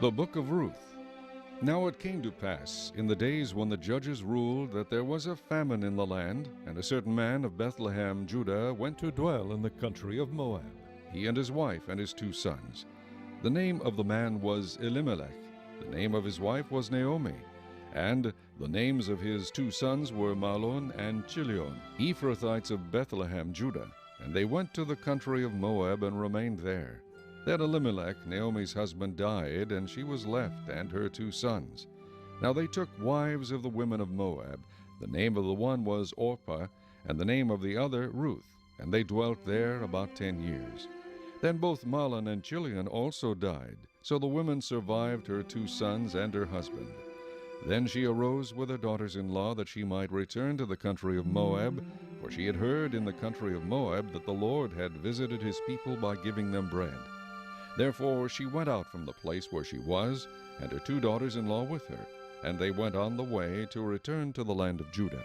The Book of Ruth. Now it came to pass, in the days when the judges ruled, that there was a famine in the land, and a certain man of Bethlehem, Judah, went to dwell in the country of Moab, he and his wife and his 2 sons. The name of the man was Elimelech, the name of his wife was Naomi, and the names of his 2 sons were Mahlon and Chilion, Ephrathites of Bethlehem, Judah. And they went to the country of Moab and remained there. Then Elimelech, Naomi's husband, died, and she was left, and her 2 sons. Now they took wives of the women of Moab. The name of the one was Orpah, and the name of the other Ruth, and they dwelt there about 10 years. Then both Mahlon and Chilion also died, so the woman survived her 2 sons and her husband. Then she arose with her daughters-in-law that she might return to the country of Moab, for she had heard in the country of Moab that the Lord had visited his people by giving them bread. Therefore she went out from the place where she was, and her 2 daughters-in-law with her, and they went on the way to return to the land of Judah.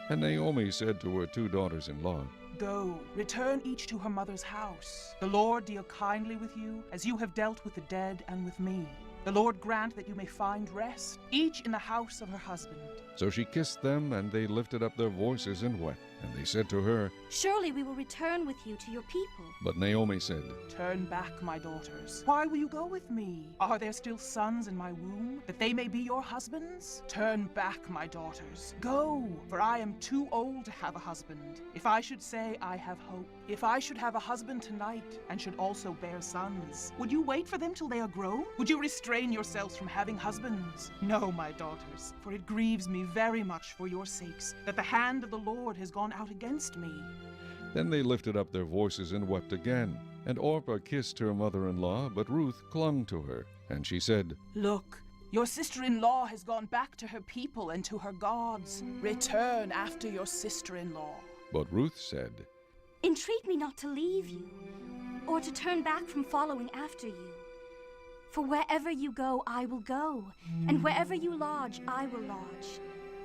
And Naomi said to her 2 daughters-in-law, Go, return each to her mother's house. The Lord deal kindly with you, as you have dealt with the dead and with me. The Lord grant that you may find rest, each in the house of her husband. So she kissed them, and they lifted up their voices and wept. And they said to her, Surely we will return with you to your people. But Naomi said, Turn back, my daughters. Why will you go with me? Are there still sons in my womb, that they may be your husbands? Turn back, my daughters. Go, for I am too old to have a husband. If I should say I have hope, if I should have a husband tonight, and should also bear sons, would you wait for them till they are grown? Would you restrain yourselves from having husbands? No, my daughters, for it grieves me very much for your sakes, that the hand of the Lord has gone out against me. Then they lifted up their voices and wept again. And Orpah kissed her mother-in-law, but Ruth clung to her. And she said, Look, your sister-in-law has gone back to her people and to her gods. Return after your sister-in-law. But Ruth said, Entreat me not to leave you, or to turn back from following after you. For wherever you go, I will go, and wherever you lodge, I will lodge.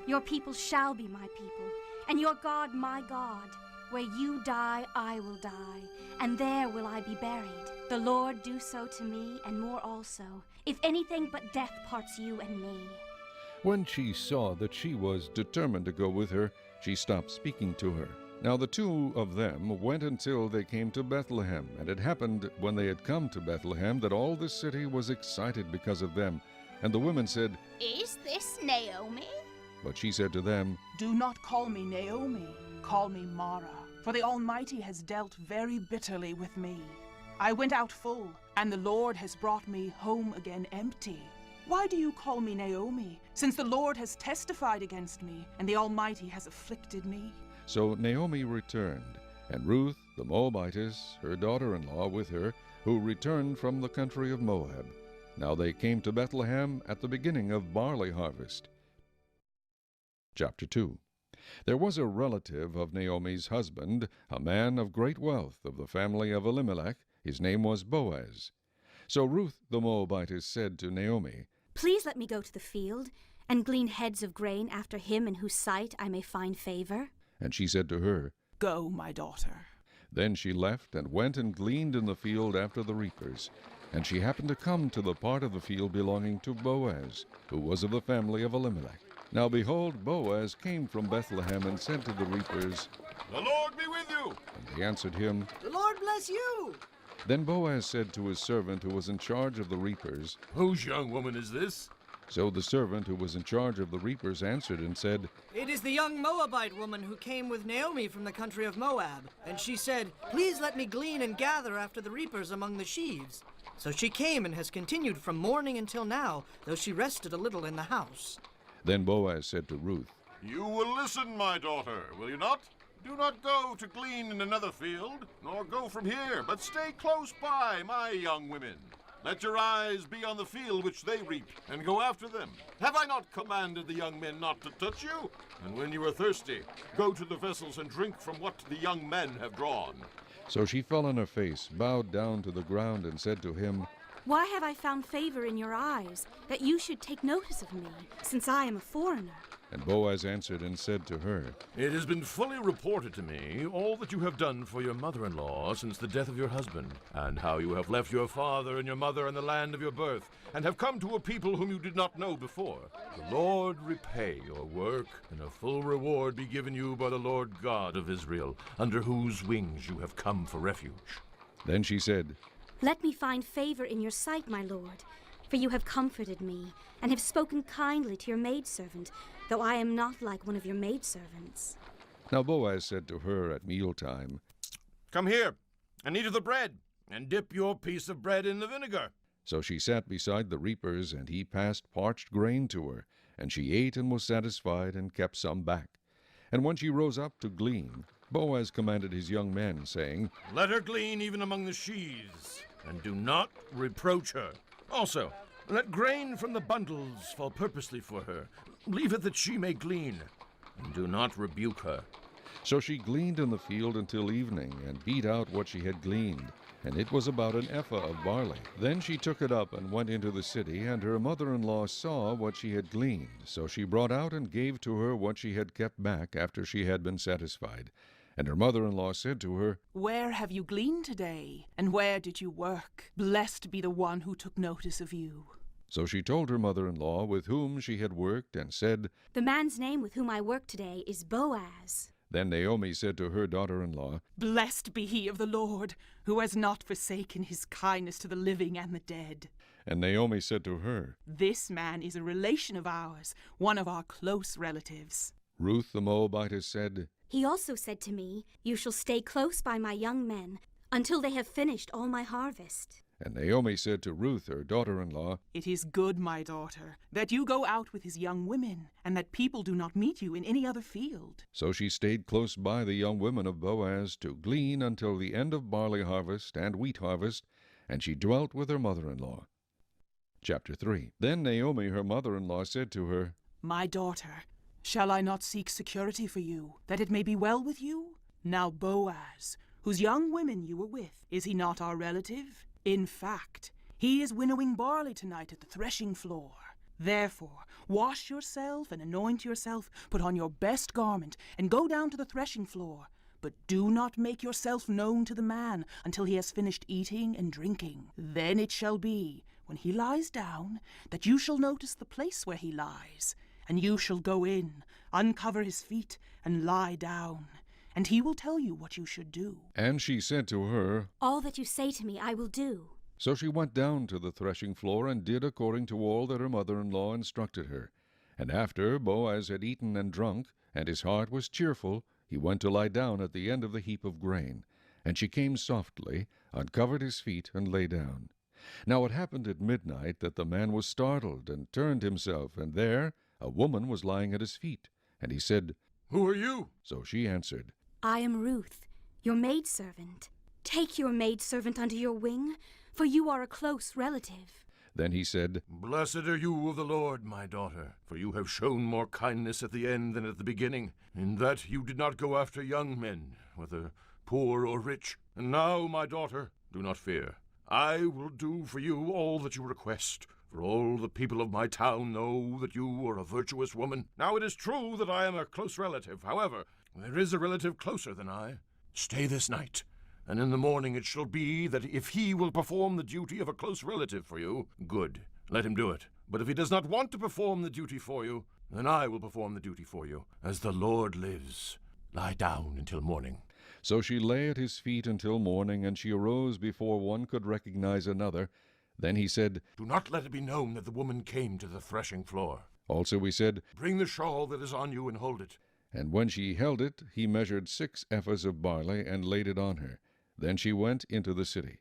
Your people shall be my people, and your God my God. Where you die, I will die, and there will I be buried. The Lord do so to me, and more also, if anything but death parts you and me. When she saw that she was determined to go with her, she stopped speaking to her. Now the 2 of them went until they came to Bethlehem. And it happened, when they had come to Bethlehem, that all the city was excited because of them. And the women said, Is this Naomi? But she said to them, Do not call me Naomi, call me Mara, for the Almighty has dealt very bitterly with me. I went out full, and the Lord has brought me home again empty. Why do you call me Naomi, since the Lord has testified against me, and the Almighty has afflicted me? So Naomi returned, and Ruth the Moabitess, her daughter-in-law, with her, who returned from the country of Moab. Now they came to Bethlehem at the beginning of barley harvest. Chapter 2. There was a relative of Naomi's husband, a man of great wealth, of the family of Elimelech. His name was Boaz. So Ruth the Moabitess said to Naomi, Please let me go to the field, and glean heads of grain after him in whose sight I may find favor. And she said to her, Go, my daughter. Then she left and went and gleaned in the field after the reapers. And she happened to come to the part of the field belonging to Boaz, who was of the family of Elimelech. Now behold, Boaz came from Bethlehem and said to the reapers, The Lord be with you. And they answered him, The Lord bless you. Then Boaz said to his servant who was in charge of the reapers, Whose young woman is this? So the servant who was in charge of the reapers answered and said, It is the young Moabite woman who came with Naomi from the country of Moab. And she said, Please let me glean and gather after the reapers among the sheaves. So she came and has continued from morning until now, though she rested a little in the house. Then Boaz said to Ruth, You will listen, my daughter, will you not? Do not go to glean in another field, nor go from here, but stay close by, my young women. Let your eyes be on the field which they reap, and go after them. Have I not commanded the young men not to touch you? And when you are thirsty, go to the vessels and drink from what the young men have drawn. So she fell on her face, bowed down to the ground, and said to him, Why have I found favor in your eyes, that you should take notice of me, since I am a foreigner? And Boaz answered and said to her, It has been fully reported to me all that you have done for your mother-in-law since the death of your husband, and how you have left your father and your mother and the land of your birth, and have come to a people whom you did not know before. The Lord repay your work, and a full reward be given you by the Lord God of Israel, under whose wings you have come for refuge. Then she said, Let me find favor in your sight, my lord, for you have comforted me, and have spoken kindly to your maidservant, though I am not like one of your maidservants. Now Boaz said to her at mealtime, Come here, and eat of the bread, and dip your piece of bread in the vinegar. So she sat beside the reapers, and he passed parched grain to her, and she ate and was satisfied, and kept some back. And when she rose up to glean, Boaz commanded his young men, saying, Let her glean even among the sheaves, and do not reproach her. Also, let grain from the bundles fall purposely for her. Leave it that she may glean, and do not rebuke her. So she gleaned in the field until evening, and beat out what she had gleaned, and it was about an ephah of barley. Then she took it up and went into the city, and her mother-in-law saw what she had gleaned. So she brought out and gave to her what she had kept back after she had been satisfied. And her mother-in-law said to her, Where have you gleaned today? And where did you work? Blessed be the one who took notice of you. So she told her mother-in-law with whom she had worked, and said, The man's name with whom I work today is Boaz. Then Naomi said to her daughter-in-law, Blessed be he of the Lord, who has not forsaken his kindness to the living and the dead. And Naomi said to her, This man is a relation of ours, one of our close relatives. Ruth the Moabitess said, He also said to me, You shall stay close by my young men, until they have finished all my harvest. And Naomi said to Ruth, her daughter-in-law, It is good, my daughter, that you go out with his young women, and that people do not meet you in any other field. So she stayed close by the young women of Boaz to glean until the end of barley harvest and wheat harvest, and she dwelt with her mother-in-law. Chapter 3. Then Naomi, her mother-in-law, said to her, My daughter, shall I not seek security for you, that it may be well with you? Now Boaz, whose young women you were with, is he not our relative? In fact, he is winnowing barley tonight at the threshing floor. Therefore, wash yourself and anoint yourself, put on your best garment, and go down to the threshing floor. But do not make yourself known to the man until he has finished eating and drinking. Then it shall be, when he lies down, that you shall notice the place where he lies, and you shall go in, uncover his feet, and lie down. And he will tell you what you should do. And she said to her, All that you say to me I will do. So she went down to the threshing floor, and did according to all that her mother-in-law instructed her. And after Boaz had eaten and drunk, and his heart was cheerful, he went to lie down at the end of the heap of grain. And she came softly, uncovered his feet, and lay down. Now it happened at midnight that the man was startled, and turned himself, and there a woman was lying at his feet. And he said, Who are you? So she answered, I am Ruth, your maidservant. Take your maidservant under your wing, for you are a close relative. Then he said, Blessed are you of the Lord, my daughter, for you have shown more kindness at the end than at the beginning, in that you did not go after young men, whether poor or rich. And now, my daughter, do not fear. I will do for you all that you request, for all the people of my town know that you are a virtuous woman. Now it is true that I am a close relative. However, there is a relative closer than I. Stay this night, and in the morning it shall be that if he will perform the duty of a close relative for you, good, let him do it. But if he does not want to perform the duty for you, then I will perform the duty for you. As the Lord lives, lie down until morning. So she lay at his feet until morning, and she arose before one could recognize another. Then he said, Do not let it be known that the woman came to the threshing floor. Also he said, Bring the shawl that is on you and hold it. And when she held it, he measured 6 ephahs of barley, and laid it on her. Then she went into the city.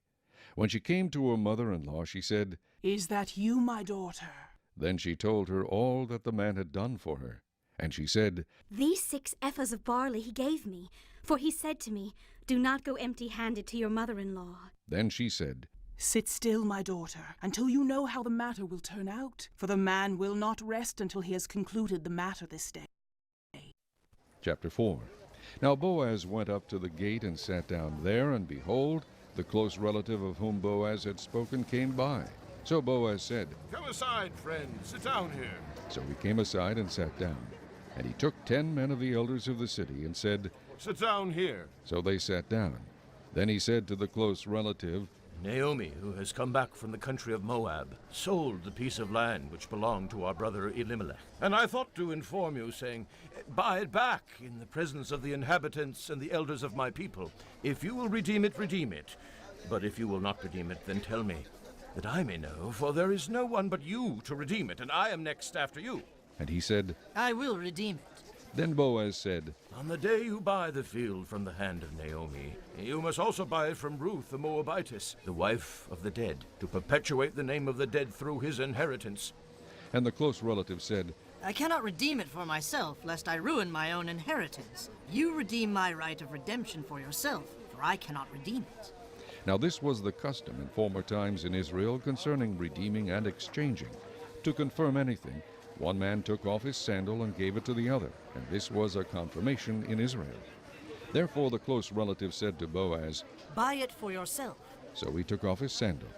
When she came to her mother-in-law, she said, Is that you, my daughter? Then she told her all that the man had done for her. And she said, These 6 ephahs of barley he gave me, for he said to me, Do not go empty-handed to your mother-in-law. Then she said, Sit still, my daughter, until you know how the matter will turn out, for the man will not rest until he has concluded the matter this day. Chapter 4. Now Boaz went up to the gate and sat down there, and behold, the close relative of whom Boaz had spoken came by. So Boaz said, Come aside, friend. Sit down here. So he came aside and sat down. And he took 10 men of the elders of the city and said, Sit down here. So they sat down. Then he said to the close relative, Naomi, who has come back from the country of Moab, sold the piece of land which belonged to our brother Elimelech. And I thought to inform you, saying, Buy it back in the presence of the inhabitants and the elders of my people. If you will redeem it, redeem it. But if you will not redeem it, then tell me, that I may know, for there is no one but you to redeem it, and I am next after you. and he said, I will redeem it. Then Boaz said, On the day you buy the field from the hand of Naomi, you must also buy it from Ruth the Moabitess, the wife of the dead, to perpetuate the name of the dead through his inheritance. And the close relative said, I cannot redeem it for myself, lest I ruin my own inheritance. You redeem my right of redemption for yourself, for I cannot redeem it. Now this was the custom in former times in Israel concerning redeeming and exchanging. To confirm anything, one man took off his sandal and gave it to the other, and this was a confirmation in Israel. Therefore the close relative said to Boaz, Buy it for yourself. So he took off his sandal.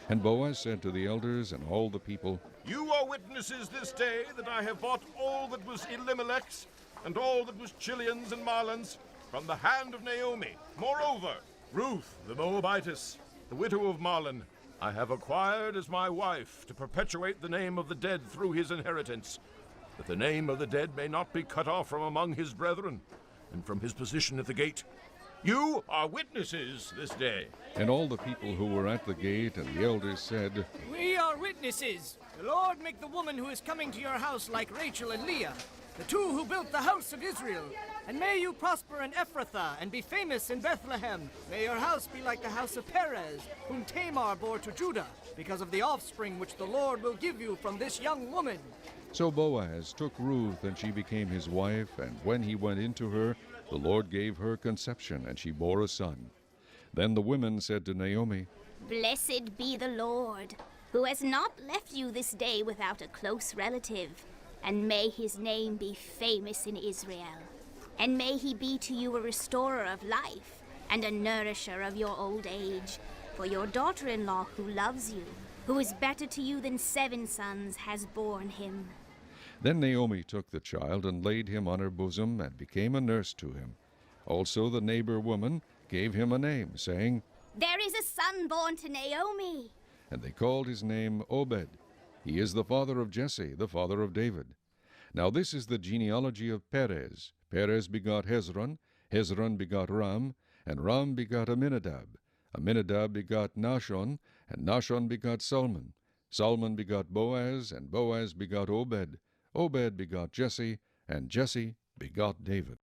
And Boaz said to the elders and all the people, You are witnesses this day that I have bought all that was Elimelech's and all that was Chilion's and Mahlon's from the hand of Naomi. Moreover, Ruth the Moabitess, the widow of Mahlon, I have acquired as my wife to perpetuate the name of the dead through his inheritance, that the name of the dead may not be cut off from among his brethren and from his position at the gate. You are witnesses this day. and all the people who were at the gate and the elders said, We are witnesses. The Lord make the woman who is coming to your house like Rachel and Leah, the two who built the house of Israel. And may you prosper in Ephrathah and be famous in Bethlehem. May your house be like the house of Perez, whom Tamar bore to Judah, because of the offspring which the Lord will give you from this young woman. So Boaz took Ruth, and she became his wife, and when he went into her, the Lord gave her conception, and she bore a son. Then the women said to Naomi, Blessed be the Lord, who has not left you this day without a close relative, and may his name be famous in Israel. And may he be to you a restorer of life, and a nourisher of your old age. For your daughter-in-law who loves you, who is better to you than 7 sons, has borne him. Then Naomi took the child and laid him on her bosom, and became a nurse to him. Also the neighbor woman gave him a name, saying, There is a son born to Naomi. And they called his name Obed. He is the father of Jesse, the father of David. Now this is the genealogy of Perez. Perez begot Hezron, Hezron begot Ram, and Ram begot Amminadab. Amminadab begot Nahshon, and Nahshon begot Salmon. Salmon begot Boaz, and Boaz begot Obed. Obed begot Jesse, and Jesse begot David.